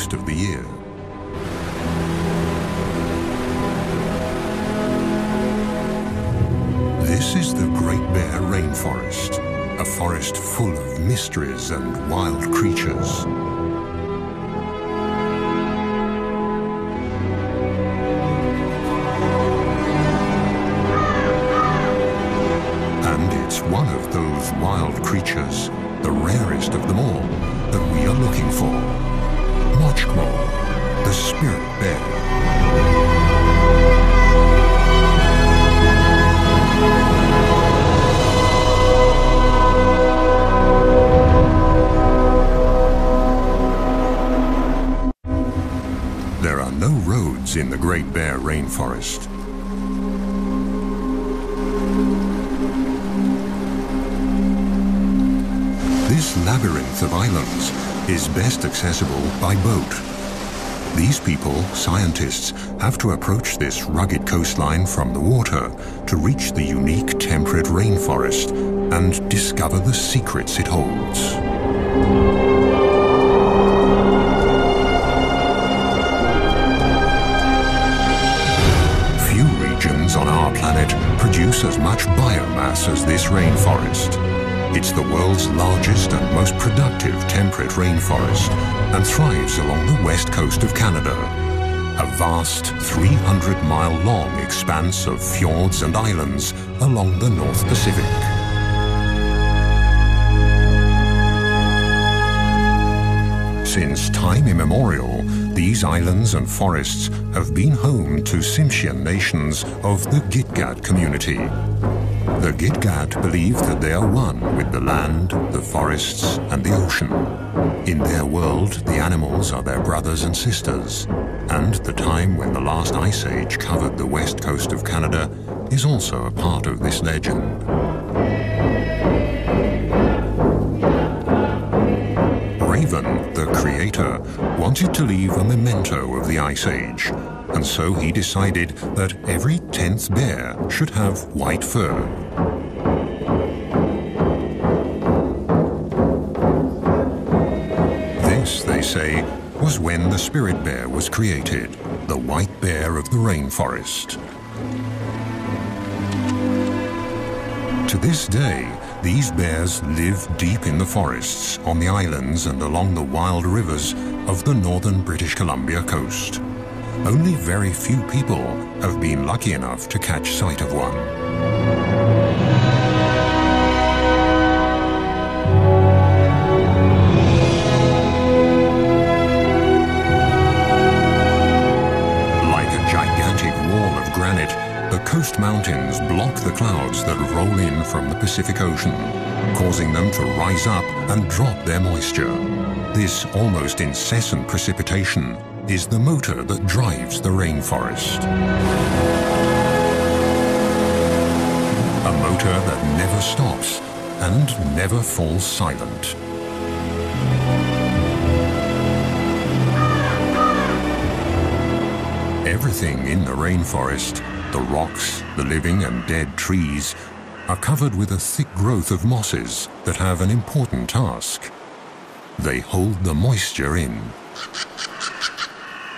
most of the year. This is the Great Bear Rainforest, a forest full of mysteries and wild creatures. And it's one of those wild creatures, the rarest of them all, that we are looking for. Mochkmol, the spirit bear. There are no roads in the Great Bear Rainforest. This labyrinth of islands is best accessible by boat. These people, scientists, have to approach this rugged coastline from the water to reach the unique temperate rainforest and discover the secrets it holds. Few regions on our planet produce as much biomass as this rainforest. It's the world's largest and most productive temperate rainforest and thrives along the west coast of Canada, a vast 300-mile-long expanse of fjords and islands along the North Pacific. Since time immemorial, these islands and forests have been home to Tsimshian nations of the Gitga'at community. The Gitga'at believe that they are one with the land, the forests, and the ocean. In their world, the animals are their brothers and sisters, and the time when the last ice age covered the west coast of Canada is also a part of this legend. Raven, the creator, wanted to leave a memento of the ice age, and so he decided that every 10th bear should have white fur. This, they say, was when the spirit bear was created, the white bear of the rainforest. To this day, these bears live deep in the forests, on the islands and along the wild rivers of the northern British Columbia coast. Only very few people have been lucky enough to catch sight of one. Like a gigantic wall of granite, the coast mountains block the clouds that roll in from the Pacific Ocean, causing them to rise up and drop their moisture. This almost incessant precipitation is the motor that drives the rainforest. A motor that never stops and never falls silent. Everything in the rainforest, the rocks, the living and dead trees, are covered with a thick growth of mosses that have an important task. They hold the moisture in.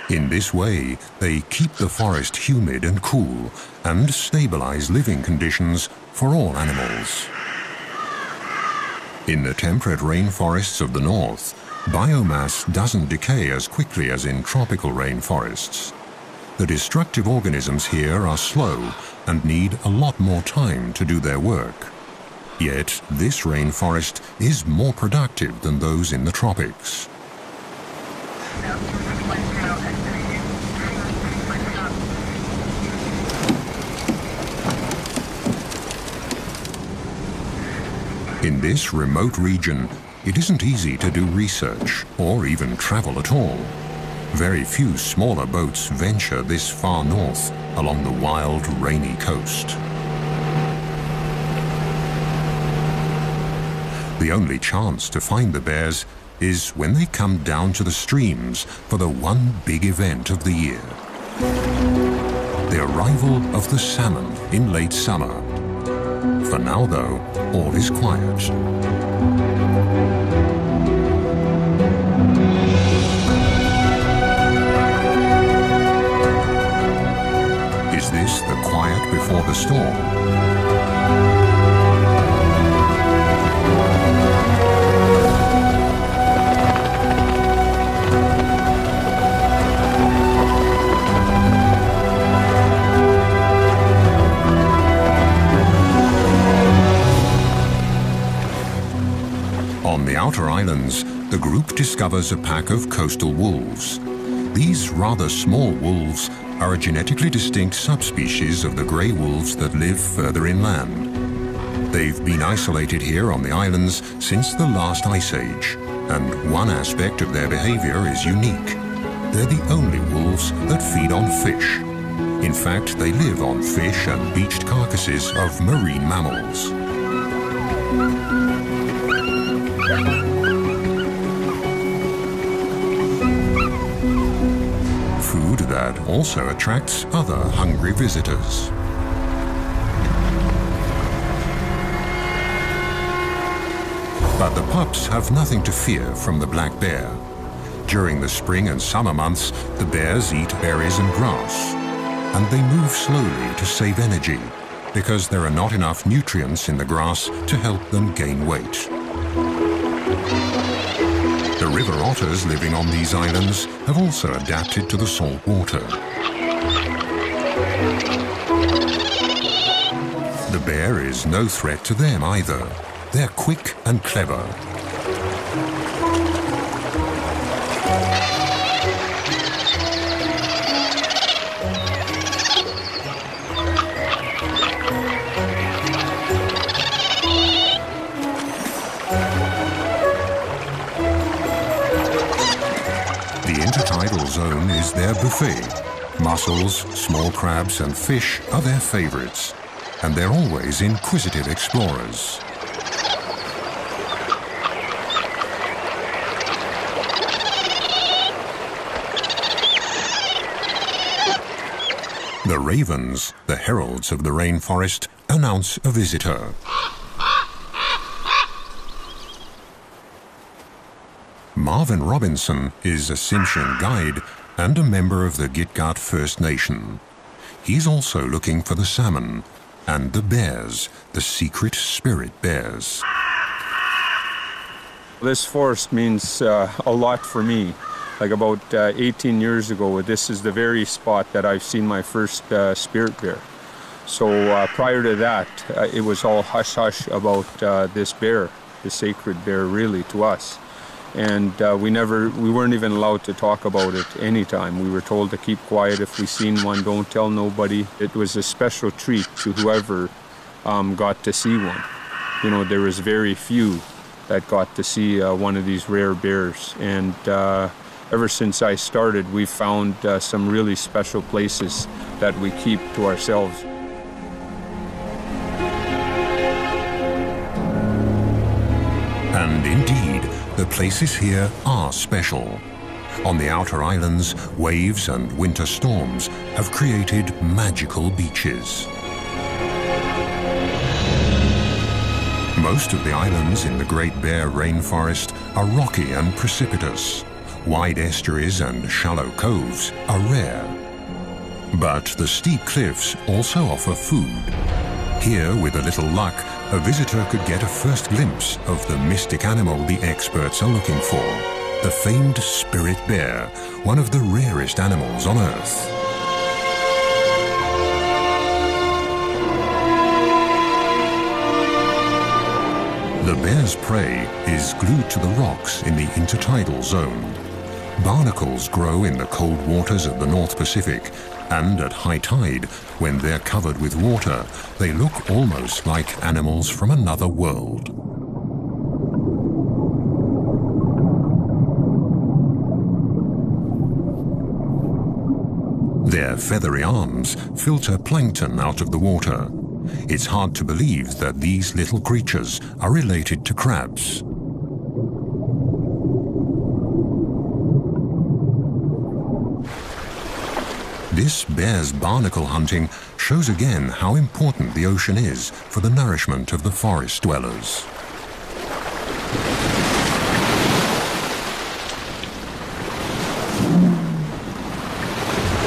In this way, they keep the forest humid and cool and stabilize living conditions for all animals. In the temperate rainforests of the north, biomass doesn't decay as quickly as in tropical rainforests. The destructive organisms here are slow and need a lot more time to do their work. Yet, this rainforest is more productive than those in the tropics. In this remote region, it isn't easy to do research or even travel at all. Very few smaller boats venture this far north along the wild, rainy coast. The only chance to find the bears is when they come down to the streams for the one big event of the year. The arrival of the salmon in late summer. For now, though, all is quiet. On the outer islands, the group discovers a pack of coastal wolves. These rather small wolves are a genetically distinct subspecies of the grey wolves that live further inland. They've been isolated here on the islands since the last ice age, and one aspect of their behavior is unique. They're the only wolves that feed on fish. In fact, they live on fish and beached carcasses of marine mammals. Food that also attracts other hungry visitors. But the pups have nothing to fear from the black bear. During the spring and summer months, the bears eat berries and grass, and they move slowly to save energy because there are not enough nutrients in the grass to help them gain weight. The river otters living on these islands have also adapted to the salt water. The bear is no threat to them either. They're quick and clever. The intertidal zone is their buffet. Mussels, small crabs and fish are their favorites, and they're always inquisitive explorers. The ravens, the heralds of the rainforest, announce a visitor. Marvin Robinson is a Tsimshian guide and a member of the Gitga'at First Nation. He's also looking for the salmon and the bears, the secret spirit bears. This forest means a lot for me. Like about 18 years ago, this is the very spot that I've seen my first spirit bear. So prior to that, it was all hush-hush about this bear, the sacred bear really to us. And we weren't even allowed to talk about it anytime. We were told to keep quiet. If we seen one, don't tell nobody. It was a special treat to whoever got to see one. You know, there was very few that got to see one of these rare bears. And ever since I started, we've found some really special places that we keep to ourselves. And indeed, the places here are special. On the outer islands, waves and winter storms have created magical beaches. Most of the islands in the Great Bear Rainforest are rocky and precipitous. Wide estuaries and shallow coves are rare. But the steep cliffs also offer food. Here, with a little luck, a visitor could get a first glimpse of the mystic animal the experts are looking for, the famed spirit bear, one of the rarest animals on Earth. The bear's prey is glued to the rocks in the intertidal zone. Barnacles grow in the cold waters of the North Pacific, and at high tide, when they're covered with water, they look almost like animals from another world. Their feathery arms filter plankton out of the water. It's hard to believe that these little creatures are related to crabs. This bear's barnacle hunting shows again how important the ocean is for the nourishment of the forest dwellers.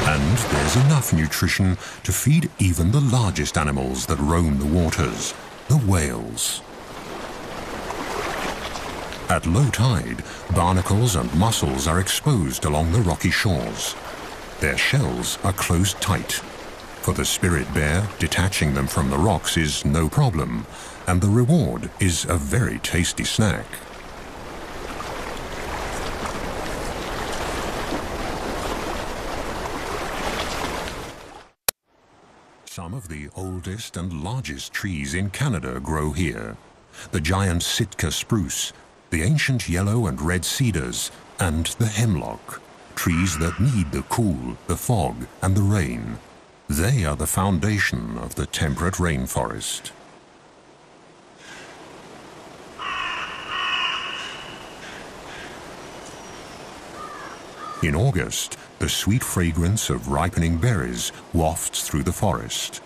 And there's enough nutrition to feed even the largest animals that roam the waters, the whales. At low tide, barnacles and mussels are exposed along the rocky shores. Their shells are closed tight. For the spirit bear, detaching them from the rocks is no problem, and the reward is a very tasty snack. Some of the oldest and largest trees in Canada grow here. The giant Sitka spruce, the ancient yellow and red cedars, and the hemlock. Trees that need the cool, the fog, and the rain. They are the foundation of the temperate rainforest. In August, the sweet fragrance of ripening berries wafts through the forest.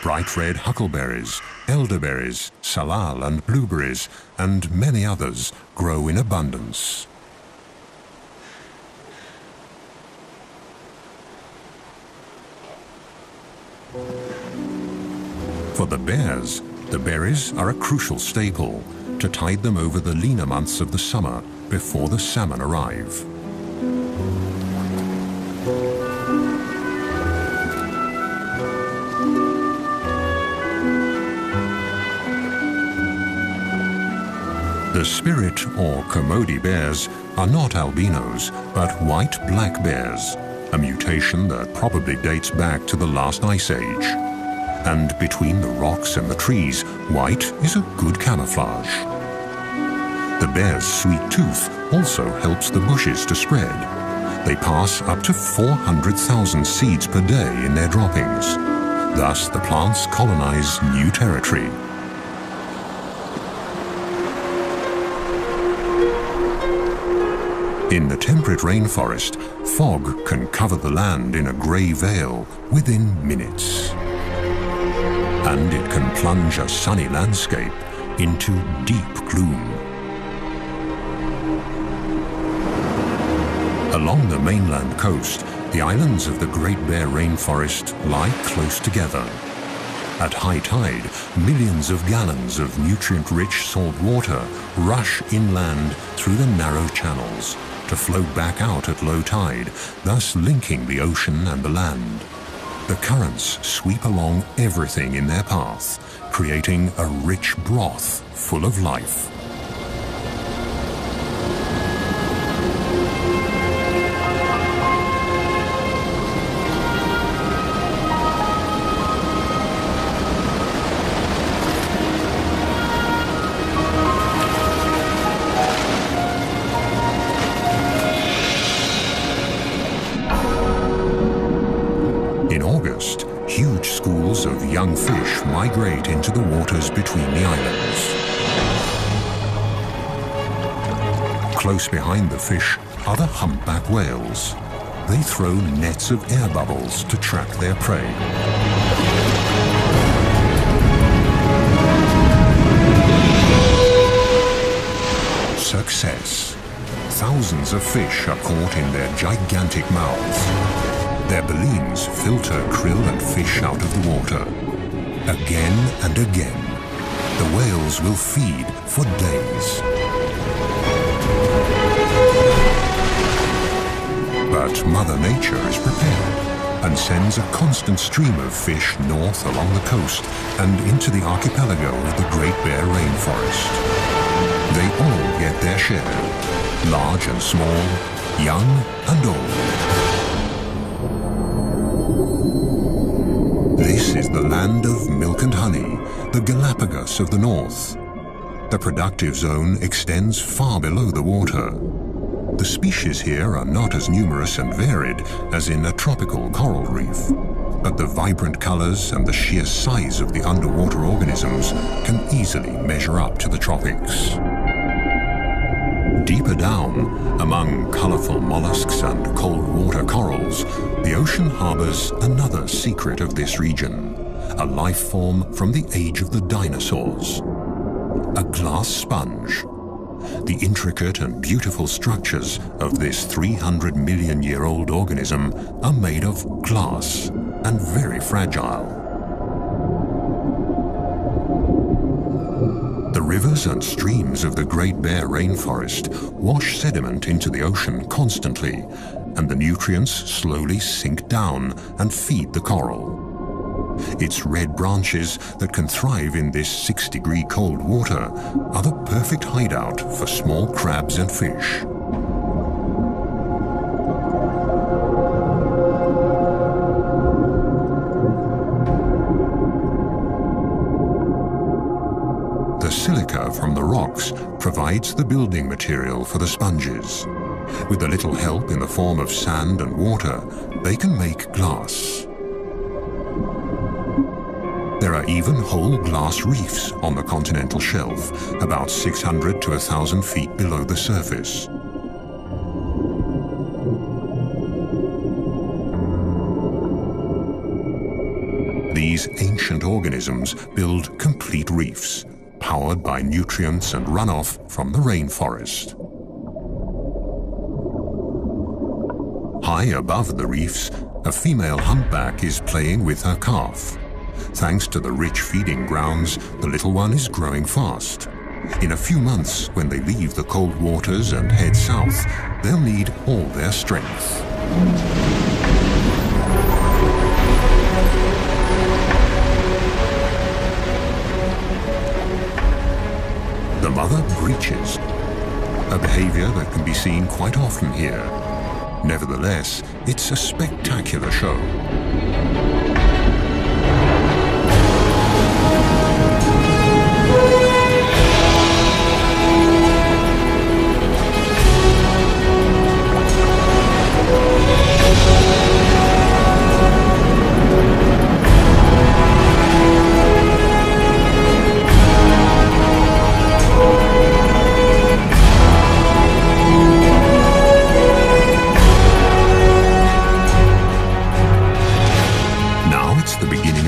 Bright red huckleberries, elderberries, salal and blueberries, and many others grow in abundance. For the bears, the berries are a crucial staple to tide them over the leaner months of the summer before the salmon arrive. The spirit or Kermode bears are not albinos, but white black bears, a mutation that probably dates back to the last ice age. And between the rocks and the trees, white is a good camouflage. The bear's sweet tooth also helps the bushes to spread. They pass up to 400,000 seeds per day in their droppings. Thus, the plants colonize new territory. In the temperate rainforest, fog can cover the land in a grey veil within minutes. And it can plunge a sunny landscape into deep gloom. Along the mainland coast, the islands of the Great Bear Rainforest lie close together. At high tide, millions of gallons of nutrient-rich salt water rush inland through the narrow channels to flow back out at low tide, thus linking the ocean and the land. The currents sweep along everything in their path, creating a rich broth full of life. Huge schools of young fish migrate into the waters between the islands. Close behind the fish are the humpback whales. They throw nets of air bubbles to track their prey. Success. Thousands of fish are caught in their gigantic mouths. Their balloons filter krill and fish out of the water. Again and again, the whales will feed for days. But Mother Nature is prepared and sends a constant stream of fish north along the coast and into the archipelago of the Great Bear Rainforest. They all get their share, large and small, young and old. This is the land of milk and honey, the Galapagos of the north. The productive zone extends far below the water. The species here are not as numerous and varied as in a tropical coral reef, but the vibrant colors and the sheer size of the underwater organisms can easily measure up to the tropics. Deeper down, among colorful mollusks and cold water corals, the ocean harbors another secret of this region, a life form from the age of the dinosaurs. A glass sponge. The intricate and beautiful structures of this 300-million-year-old organism are made of glass and very fragile. The rivers and streams of the Great Bear Rainforest wash sediment into the ocean constantly, and the nutrients slowly sink down and feed the coral. Its red branches that can thrive in this 6-degree cold water are the perfect hideout for small crabs and fish. from the rocks provides the building material for the sponges. With a little help in the form of sand and water, they can make glass. There are even whole glass reefs on the continental shelf, about 600 to 1,000 feet below the surface. These ancient organisms build complete reefs, powered by nutrients and runoff from the rainforest. High above the reefs, a female humpback is playing with her calf. Thanks to the rich feeding grounds, the little one is growing fast. In a few months, when they leave the cold waters and head south, they'll need all their strength. The mother breaches, a behavior that can be seen quite often here. Nevertheless, it's a spectacular show.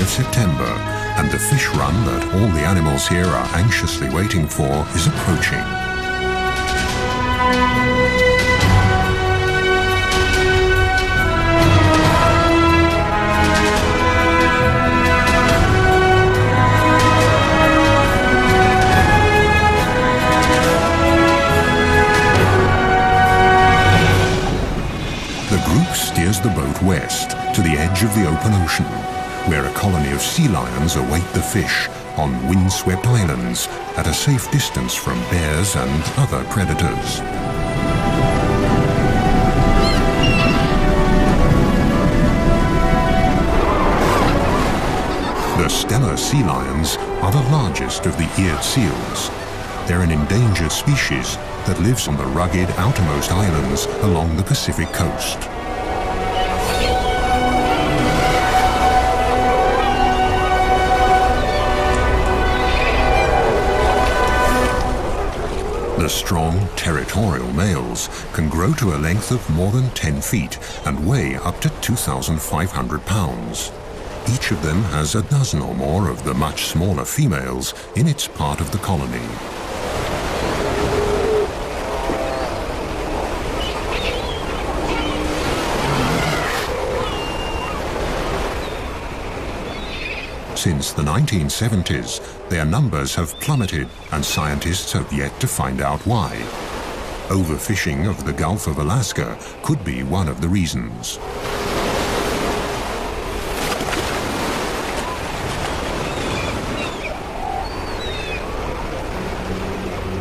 September, and the fish run that all the animals here are anxiously waiting for is approaching. The group steers the boat west to the edge of the open ocean, where a colony of sea lions await the fish on windswept islands at a safe distance from bears and other predators. The Steller sea lions are the largest of the eared seals. They're an endangered species that lives on the rugged outermost islands along the Pacific coast. The strong, territorial males can grow to a length of more than 10 feet and weigh up to 2,500 pounds. Each of them has a dozen or more of the much smaller females in its part of the colony. Since the 1970s, their numbers have plummeted, and scientists have yet to find out why. Overfishing of the Gulf of Alaska could be one of the reasons.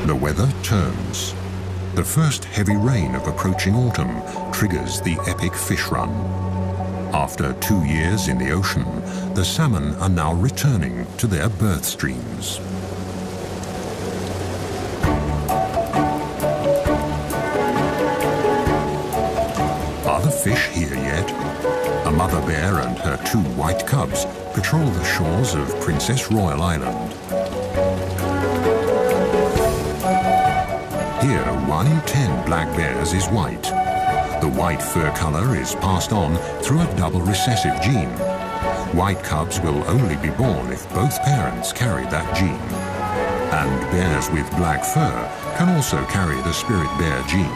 The weather turns. The first heavy rain of approaching autumn triggers the epic fish run. After 2 years in the ocean, the salmon are now returning to their birth streams. Are the fish here yet? A mother bear and her 2 white cubs patrol the shores of Princess Royal Island. Here, 1 in 10 black bears is white. The white fur color is passed on through a double recessive gene. White cubs will only be born if both parents carry that gene. And bears with black fur can also carry the spirit bear gene.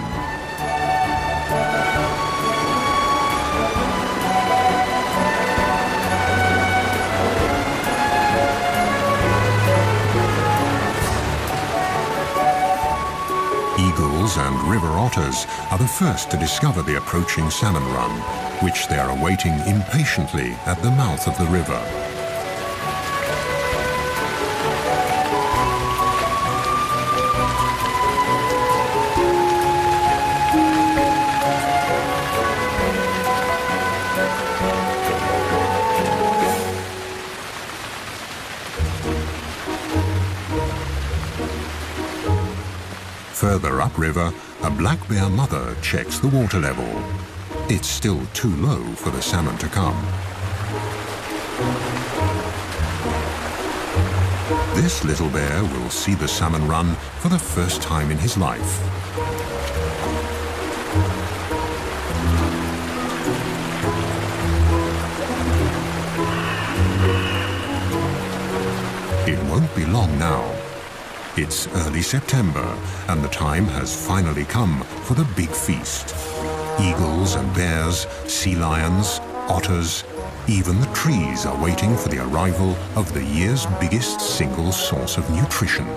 Eagles and river otters are the first to discover the approaching salmon run, which they are awaiting impatiently at the mouth of the river. Further upriver, a black bear mother checks the water level. It's still too low for the salmon to come. This little bear will see the salmon run for the first time in his life. It won't be long now. It's early September, and the time has finally come for the big feast. Eagles and bears, sea lions, otters, even the trees are waiting for the arrival of the year's biggest single source of nutrition.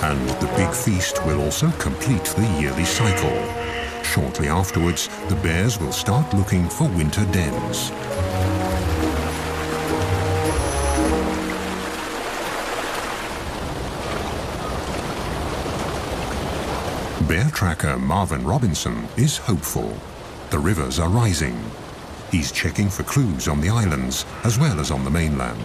And the big feast will also complete the yearly cycle. Shortly afterwards, the bears will start looking for winter dens. Bear tracker Marvin Robinson is hopeful. The rivers are rising. He's checking for clues on the islands as well as on the mainland.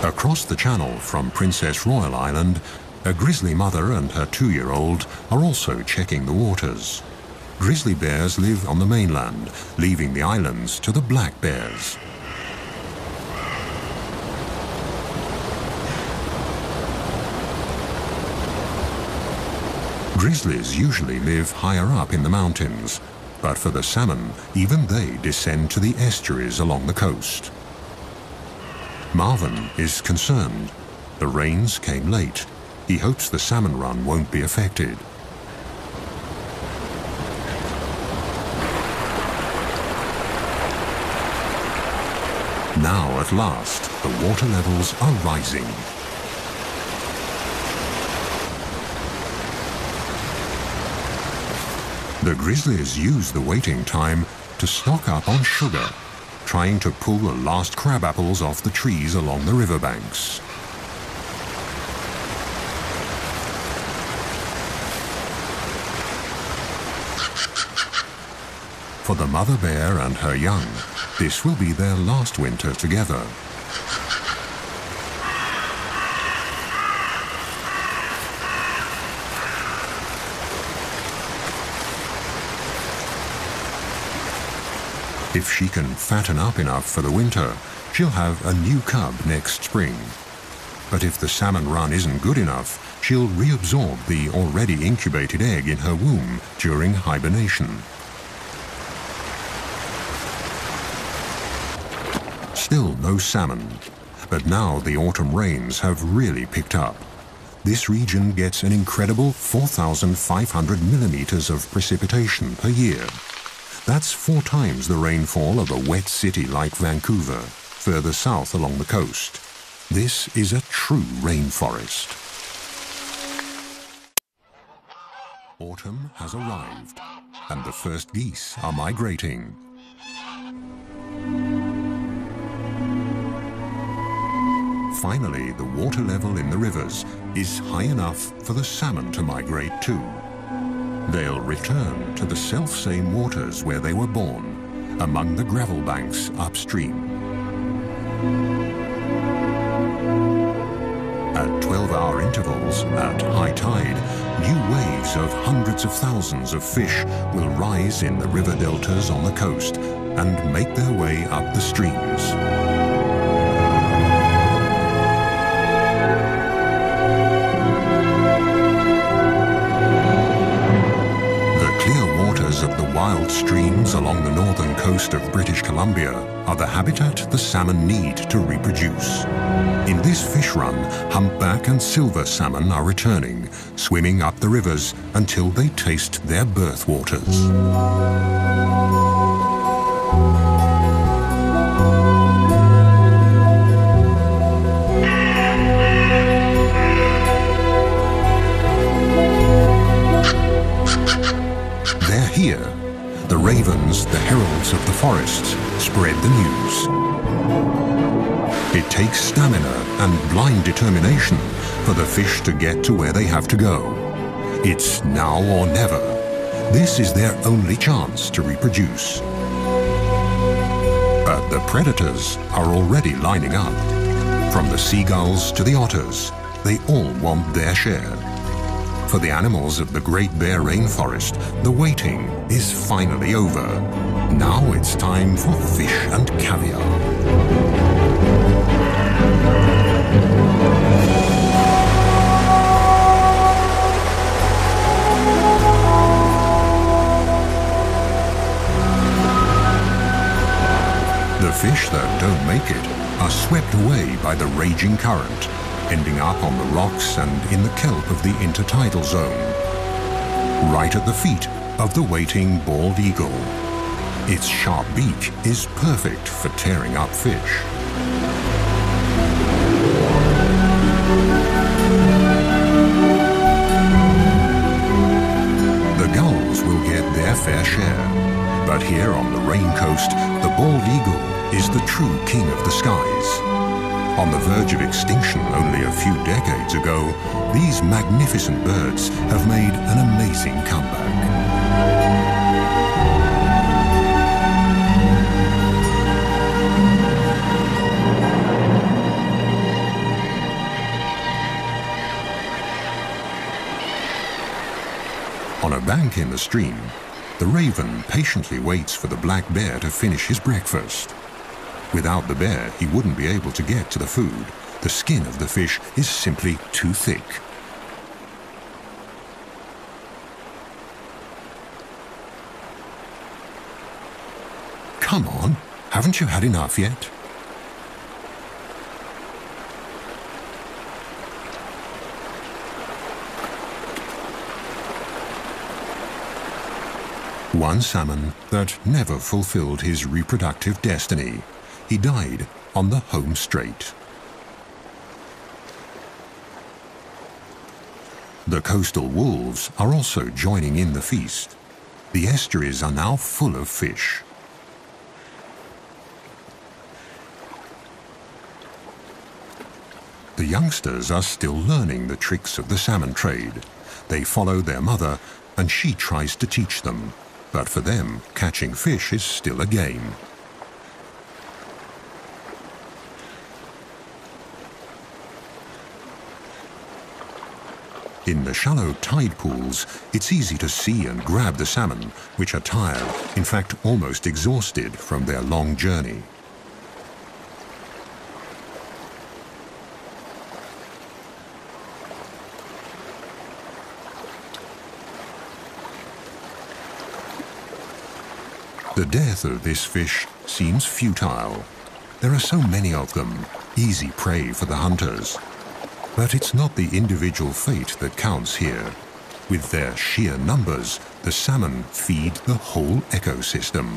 Across the channel from Princess Royal Island, a grizzly mother and her 2-year-old are also checking the waters. Grizzly bears live on the mainland, leaving the islands to the black bears. Grizzlies usually live higher up in the mountains, but for the salmon, even they descend to the estuaries along the coast. Marvin is concerned. The rains came late. He hopes the salmon run won't be affected. Now, at last, the water levels are rising. The grizzlies use the waiting time to stock up on sugar, trying to pull the last crab apples off the trees along the riverbanks. For the mother bear and her young, this will be their last winter together. If she can fatten up enough for the winter, she'll have a new cub next spring. But if the salmon run isn't good enough, she'll reabsorb the already incubated egg in her womb during hibernation. Still no salmon, but now the autumn rains have really picked up. This region gets an incredible 4,500 millimeters of precipitation per year. That's 4 times the rainfall of a wet city like Vancouver, further south along the coast. This is a true rainforest. Autumn has arrived, and the first geese are migrating. Finally, the water level in the rivers is high enough for the salmon to migrate too. They'll return to the self-same waters where they were born, among the gravel banks upstream. At 12-hour intervals, at high tide, new waves of hundreds of thousands of fish will rise in the river deltas on the coast and make their way up the streams. Of the wild streams along the northern coast of British Columbia are the habitat the salmon need to reproduce. In this fish run, humpback and silver salmon are returning, swimming up the rivers until they taste their birth waters. Here, the ravens, the heralds of the forests, spread the news. It takes stamina and blind determination for the fish to get to where they have to go. It's now or never. This is their only chance to reproduce. But the predators are already lining up. From the seagulls to the otters, they all want their share. For the animals of the Great Bear Rainforest, the waiting is finally over. Now it's time for fish and caviar. The fish that don't make it are swept away by the raging current, ending up on the rocks and in the kelp of the intertidal zone, right at the feet of the waiting bald eagle. Its sharp beak is perfect for tearing up fish. The gulls will get their fair share, but here on the Rain Coast, the bald eagle is the true king of the skies. On the verge of extinction only a few decades ago, these magnificent birds have made an amazing comeback. On a bank in the stream, the raven patiently waits for the black bear to finish his breakfast. Without the bear, he wouldn't be able to get to the food. The skin of the fish is simply too thick. Come on, haven't you had enough yet? One salmon that never fulfilled his reproductive destiny. He died on the home straight. The coastal wolves are also joining in the feast. The estuaries are now full of fish. The youngsters are still learning the tricks of the salmon trade. They follow their mother, and she tries to teach them. But for them, catching fish is still a game. In the shallow tide pools, it's easy to see and grab the salmon, which are tired, in fact almost exhausted from their long journey. The death of this fish seems futile. There are so many of them, easy prey for the hunters. But it's not the individual fate that counts here. With their sheer numbers, the salmon feed the whole ecosystem.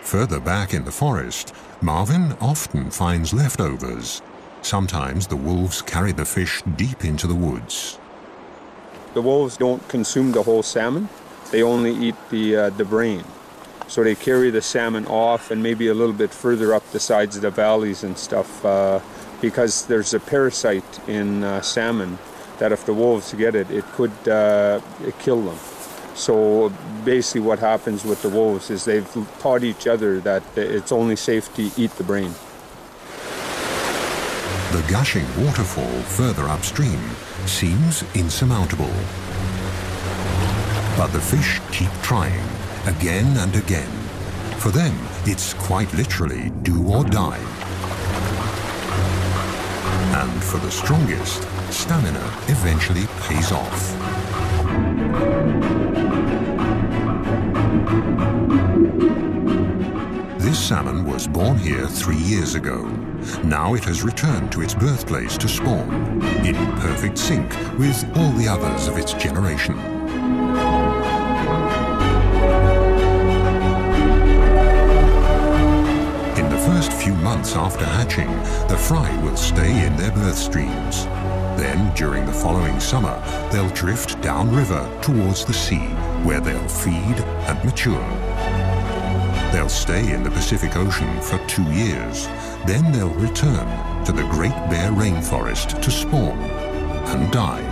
Further back in the forest, Marvin often finds leftovers. Sometimes the wolves carry the fish deep into the woods. The wolves don't consume the whole salmon. They only eat the brain. So they carry the salmon off and maybe a little bit further up the sides of the valleys and stuff because there's a parasite in salmon that if the wolves get it, it could kill them. So basically what happens with the wolves is they've taught each other that it's only safe to eat the brain. The gushing waterfall further upstream seems insurmountable. But the fish keep trying, again and again. For them, it's quite literally do or die. And for the strongest, stamina eventually pays off. This salmon was born here 3 years ago. Now it has returned to its birthplace to spawn, in perfect sync with all the others of its generation. In the first few months after hatching, the fry will stay in their birth streams. Then, during the following summer, they'll drift downriver towards the sea, where they'll feed and mature. They'll stay in the Pacific Ocean for 2 years. Then they'll return to the Great Bear Rainforest to spawn and die.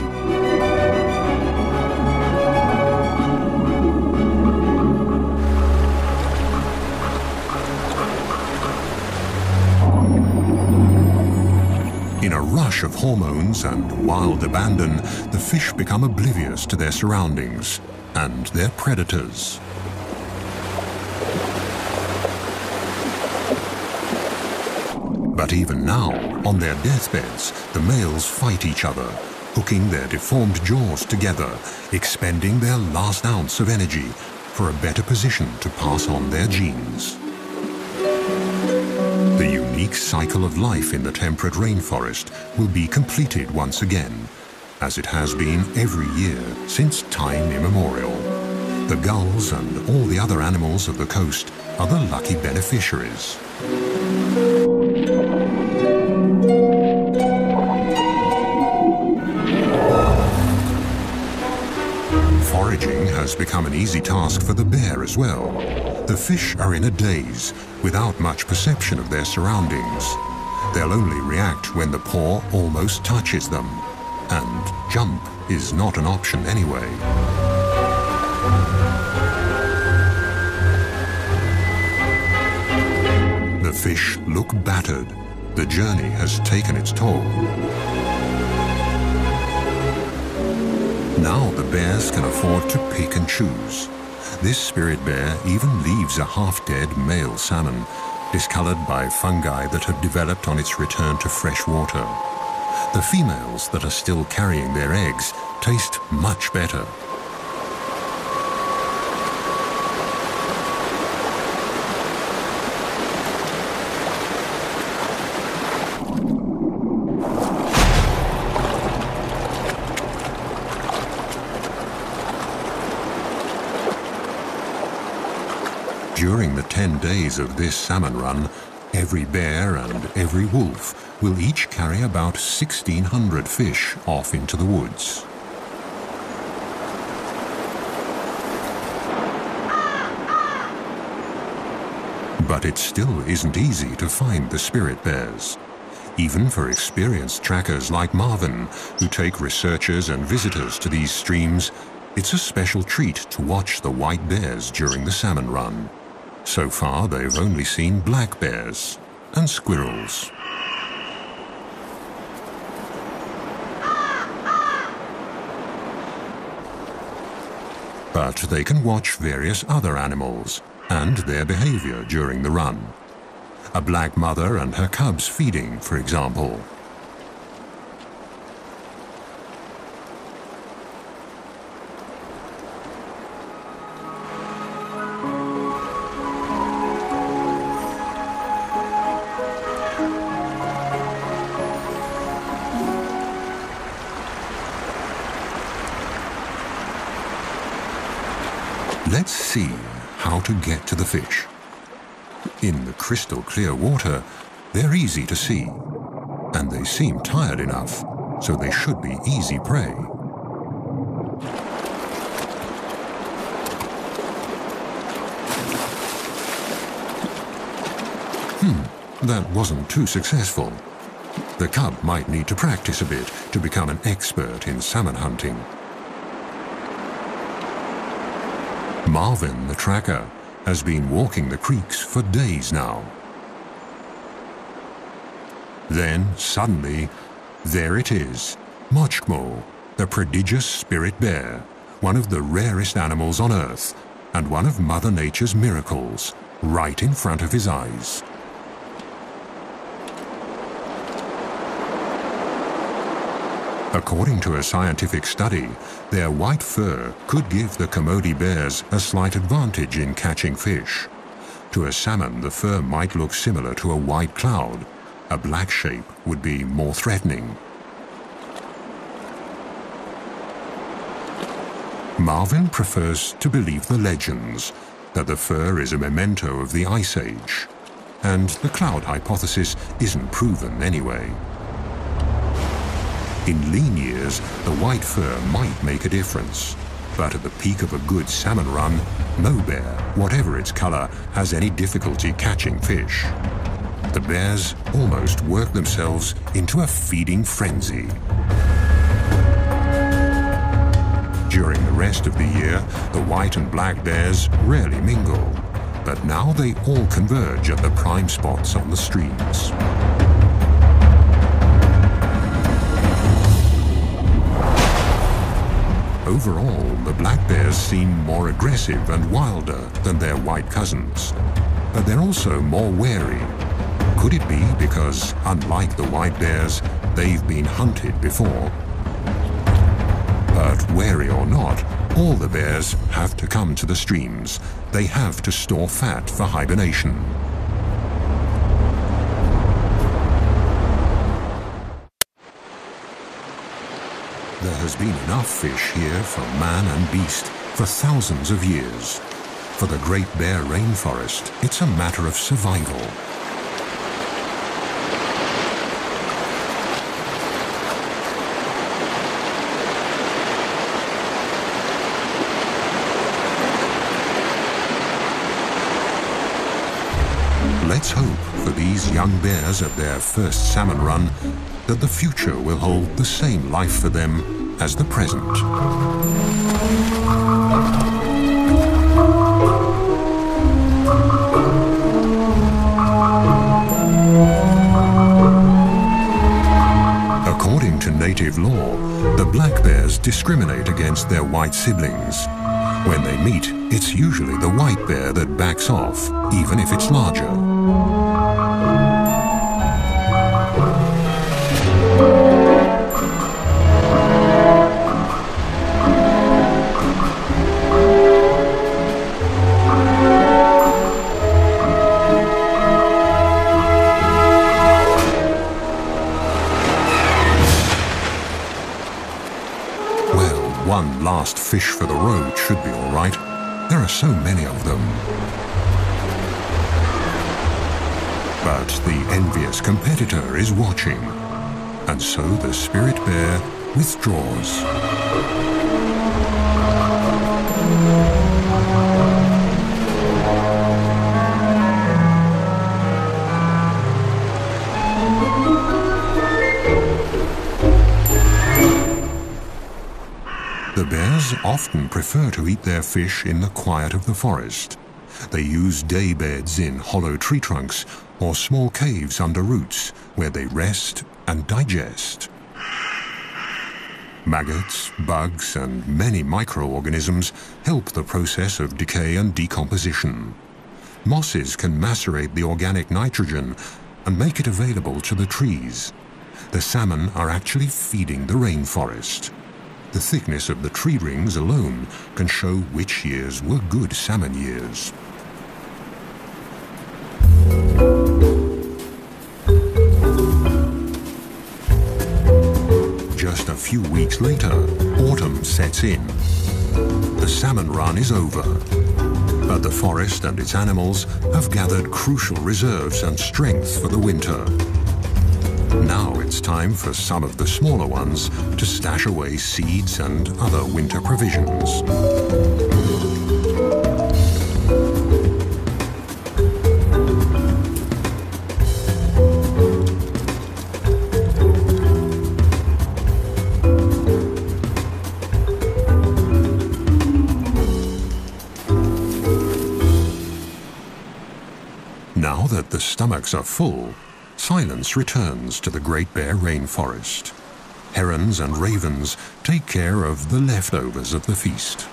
In a rush of hormones and wild abandon, the fish become oblivious to their surroundings and their predators. But even now, on their deathbeds, the males fight each other, hooking their deformed jaws together, expending their last ounce of energy for a better position to pass on their genes. The unique cycle of life in the temperate rainforest will be completed once again, as it has been every year since time immemorial. The gulls and all the other animals of the coast are the lucky beneficiaries. Foraging has become an easy task for the bear as well. The fish are in a daze, without much perception of their surroundings. They'll only react when the paw almost touches them, and jump is not an option anyway. The fish look battered. The journey has taken its toll. Now the bears can afford to pick and choose. This spirit bear even leaves a half-dead male salmon, discolored by fungi that have developed on its return to fresh water. The females that are still carrying their eggs taste much better. During the 10 days of this salmon run, every bear and every wolf will each carry about 1,600 fish off into the woods. But it still isn't easy to find the spirit bears. Even for experienced trackers like Marvin, who take researchers and visitors to these streams, it's a special treat to watch the white bears during the salmon run. So far, they've only seen black bears and squirrels. But they can watch various other animals and their behavior during the run. A black mother and her cubs feeding, for example. Let's see how to get to the fish. In the crystal clear water, they're easy to see, and they seem tired enough, so they should be easy prey. That wasn't too successful. The cub might need to practice a bit to become an expert in salmon hunting. Marvin, the tracker, has been walking the creeks for days now. Then, suddenly, there it is, Mochmo, the prodigious spirit bear, one of the rarest animals on Earth, and one of Mother Nature's miracles, right in front of his eyes. According to a scientific study, their white fur could give the Kermode bears a slight advantage in catching fish. To a salmon, the fur might look similar to a white cloud. A black shape would be more threatening. Marvin prefers to believe the legends, that the fur is a memento of the Ice Age. And the cloud hypothesis isn't proven anyway. In lean years, the white fur might make a difference. But at the peak of a good salmon run, no bear, whatever its color, has any difficulty catching fish. The bears almost work themselves into a feeding frenzy. During the rest of the year, the white and black bears rarely mingle, but now they all converge at the prime spots on the streams. Overall, the black bears seem more aggressive and wilder than their white cousins, but they're also more wary. Could it be because, unlike the white bears, they've been hunted before? But wary or not, all the bears have to come to the streams. They have to store fat for hibernation. There has been enough fish here for man and beast for thousands of years. For the Great Bear Rainforest, it's a matter of survival. Let's hope for these young bears at their first salmon run that the future will hold the same life for them as the present. According to native law, the black bears discriminate against their white siblings. When they meet, it's usually the white bear that backs off, even if it's larger. One last fish for the road should be all right. There are so many of them. But the envious competitor is watching, and so the spirit bear withdraws. The bears often prefer to eat their fish in the quiet of the forest. They use day beds in hollow tree trunks or small caves under roots where they rest and digest. Maggots, bugs, and many microorganisms help the process of decay and decomposition. Mosses can macerate the organic nitrogen and make it available to the trees. The salmon are actually feeding the rainforest. The thickness of the tree rings alone can show which years were good salmon years. Just a few weeks later, autumn sets in. The salmon run is over, but the forest and its animals have gathered crucial reserves and strength for the winter. Now it's time for some of the smaller ones to stash away seeds and other winter provisions. Now that the stomachs are full, silence returns to the Great Bear Rainforest. Herons and ravens take care of the leftovers of the feast.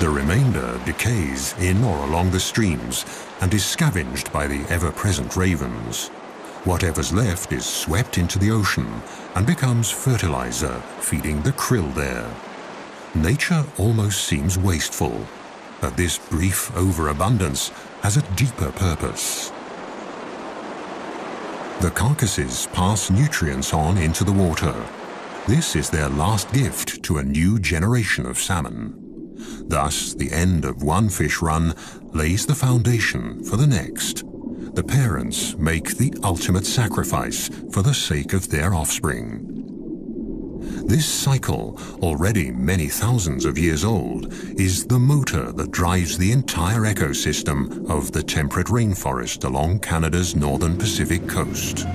The remainder decays in or along the streams and is scavenged by the ever-present ravens. Whatever's left is swept into the ocean and becomes fertilizer, feeding the krill there. Nature almost seems wasteful, but this brief overabundance has a deeper purpose. The carcasses pass nutrients on into the water. This is their last gift to a new generation of salmon. Thus, the end of one fish run lays the foundation for the next. The parents make the ultimate sacrifice for the sake of their offspring. This cycle, already many thousands of years old, is the motor that drives the entire ecosystem of the temperate rainforest along Canada's northern Pacific coast.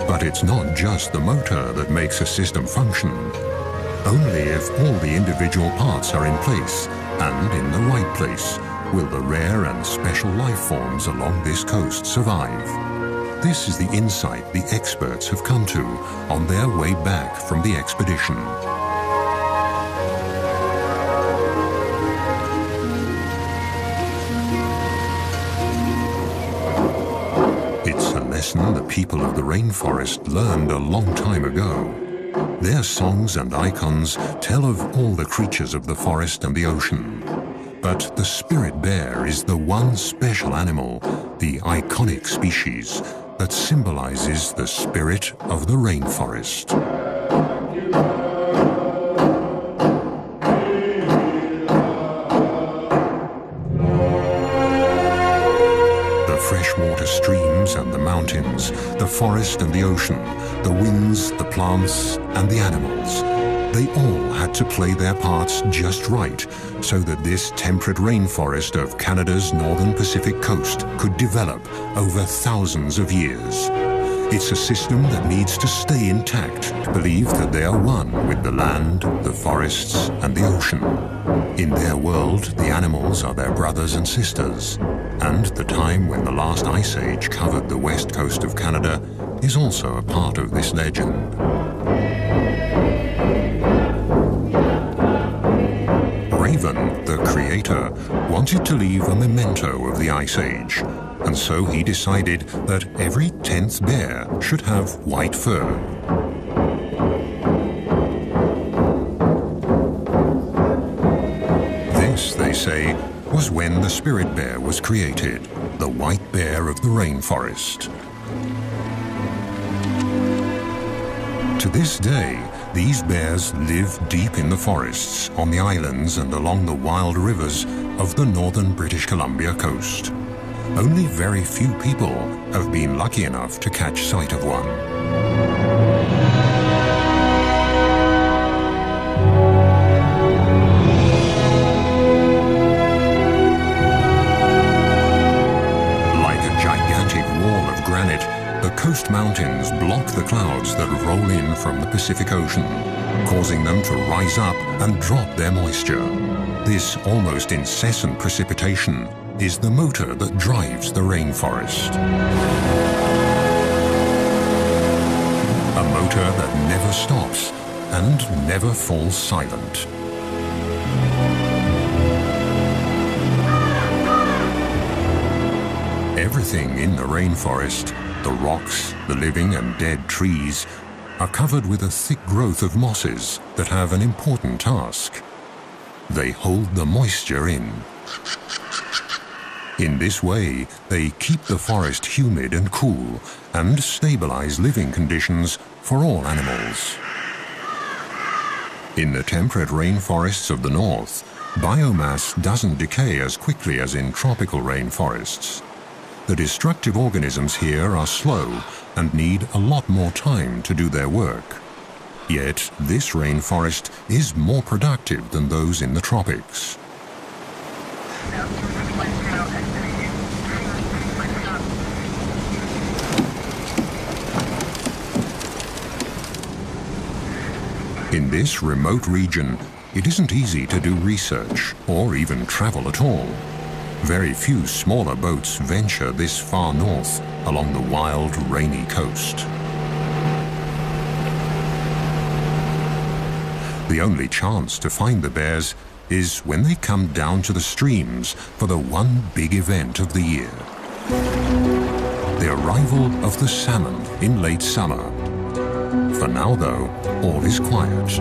But it's not just the motor that makes a system function. Only if all the individual parts are in place and in the right place will the rare and special life forms along this coast survive. This is the insight the experts have come to on their way back from the expedition. It's a lesson the people of the rainforest learned a long time ago. Their songs and icons tell of all the creatures of the forest and the ocean. But the spirit bear is the one special animal, the iconic species, that symbolizes the spirit of the rainforest. The freshwater streams and the mountains, the forest and the ocean, the winds, the plants and the animals, they all had to play their parts just right so that this temperate rainforest of Canada's northern Pacific coast could develop over thousands of years. It's a system that needs to stay intact to believe that they are one with the land, the forests and the ocean. In their world, the animals are their brothers and sisters, and the time when the last ice age covered the west coast of Canada is also a part of this legend. Raven, the creator, wanted to leave a memento of the Ice Age, and so he decided that every 10th bear should have white fur. This, they say, was when the spirit bear was created, the white bear of the rainforest. To this day, these bears live deep in the forests, on the islands and along the wild rivers of the northern British Columbia coast. Only very few people have been lucky enough to catch sight of one. Like a gigantic wall of granite, the coast mountains block the clouds that roll in from the Pacific Ocean, causing them to rise up and drop their moisture. This almost incessant precipitation is the motor that drives the rainforest. A motor that never stops and never falls silent. Everything in the rainforest, the rocks, the living and dead trees, are covered with a thick growth of mosses that have an important task. They hold the moisture in. In this way, they keep the forest humid and cool and stabilize living conditions for all animals. In the temperate rainforests of the north, biomass doesn't decay as quickly as in tropical rainforests. The destructive organisms here are slow and need a lot more time to do their work. Yet, this rainforest is more productive than those in the tropics. In this remote region, it isn't easy to do research or even travel at all. Very few smaller boats venture this far north along the wild, rainy coast. The only chance to find the bears is when they come down to the streams for the one big event of the year. The arrival of the salmon in late summer. For now, though, all is quiet.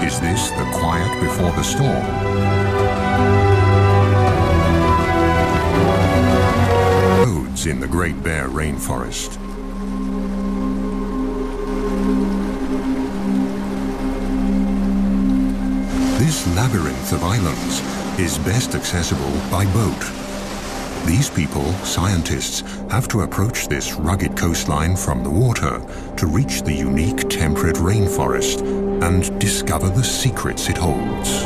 Is this the quiet before the storm? Roads in the Great Bear Rainforest. This labyrinth labyrinth of islands is best accessible by boat. These people, scientists, have to approach this rugged coastline from the water to reach the unique temperate rainforest and discover the secrets it holds.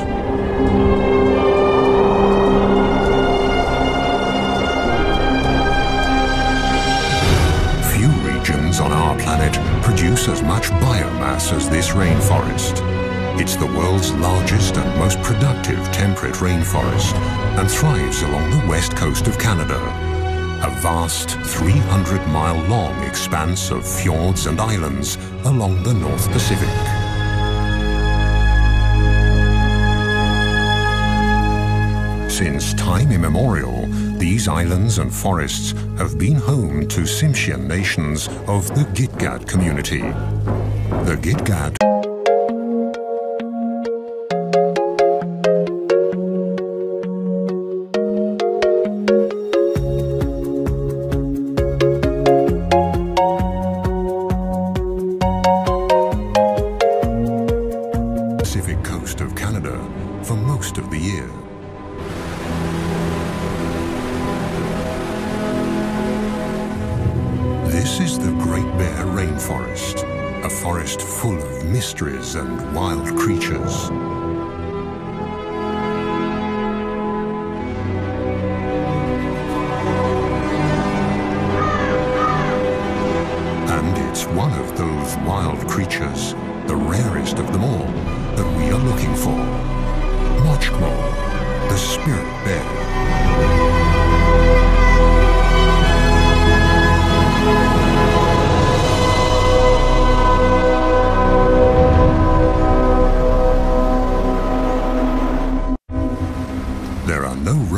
Few regions on our planet produce as much biomass as this rainforest. It's the world's largest and most productive temperate rainforest and thrives along the west coast of Canada, a vast 300-mile-long expanse of fjords and islands along the North Pacific. Since time immemorial, these islands and forests have been home to Tsimshian nations of the Gitga'at community. The Gitga'at Pacific coast of Canada for most of the year. This is the Great Bear Rainforest, a forest full of mysteries and wild creatures. And it's one of those wild creatures, the rarest of them all, that we are looking for. Mochkmol, the spirit bear. There are no